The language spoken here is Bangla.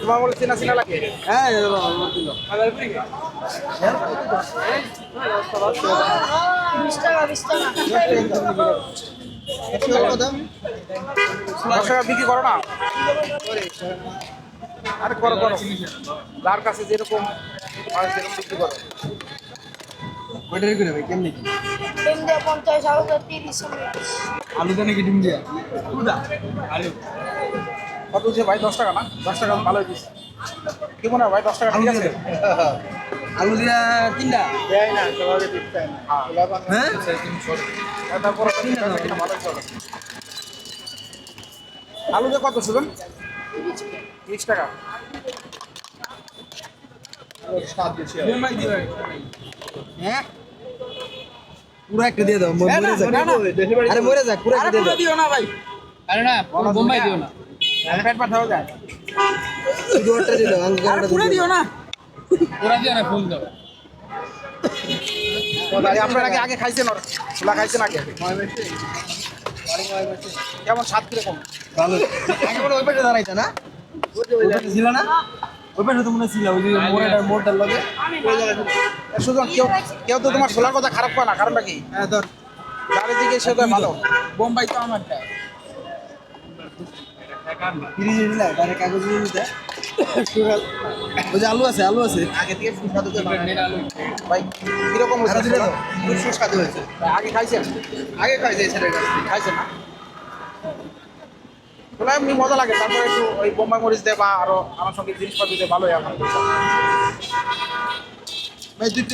তোমার বলে চেনা চেনা লাগে। হ্যাঁ 10 টাকা বিক্রি করো না? আরে করো করো, যার কাছে যেরকম হয় সেরকম বিক্রি করো। ওইটাই করে ভাই কেমনি কি ডিম দিয়ে 50 আলু দিয়ে 30 আলু দেন নাকি ডিম দিয়া কুদা আলু কত হচ্ছে ভাই? 10 টাকা না? 10 টাকা ভালোই দিচ্ছে। কি মনে হয় ভাই, 10 টাকা ঠিক আছে? আলু দিয়া তিনটা দেয় না, সবাই দিচ্ছে না। হ্যাঁ তারপর ভালোই চলে। আলু দিয়ে কত শুনুন? 30 টাকা। বোম্বাই দিবা হ্যাঁ পুরো একটা দিয়ে দাও মরে যাক আরে মরে যাক পুরো একটা দিয়ে দাও দিও না ভাই। আরে না বোম্বাই দিও না পেট পাঠাও যায়। শুধু ওটা দিয়ে দাও আঙ্গুর পুরো দিও না। পুরো দিও না ফুল দাও ভাই আপনার আগে আগে খাইছেন, ওর ছোলা খাইছেন আগে? কেমন স্বাদ কিরকম? ভালো আগে বলে ওই পাশে দাঁড়াইতা না ওই পাশে ছিল না ওই পাশে তো মনে ছিল ওই যে মোড়টার লগে শুধু কেউ কেউ তো তোমার ছোলার কথা খারাপ করে না, কারণটা কি? হ্যাঁ ধর চারিদিকে সে ভালো। বোম্বাই তো আমারটা ফ্রিজে দিলা ডাইরেক্ট কাগজে দিতে ওই যে আলু আছে আগে থেকে সুস্বাদু ভাই কিরকম আরো দিলে দাও খুব সুস্বাদু হয়েছে। আগে খাইছেন? আগে খাইছে এই ছেলের কাছে খাইছেন না? ছোলা এমনি মজা লাগে, তারপরে একটু ওই বোম্বাই মরিচ দেয় বা আরো আমার সঙ্গে জিনিসপত্র দিয়ে ভালোই আমার। ভাই তুই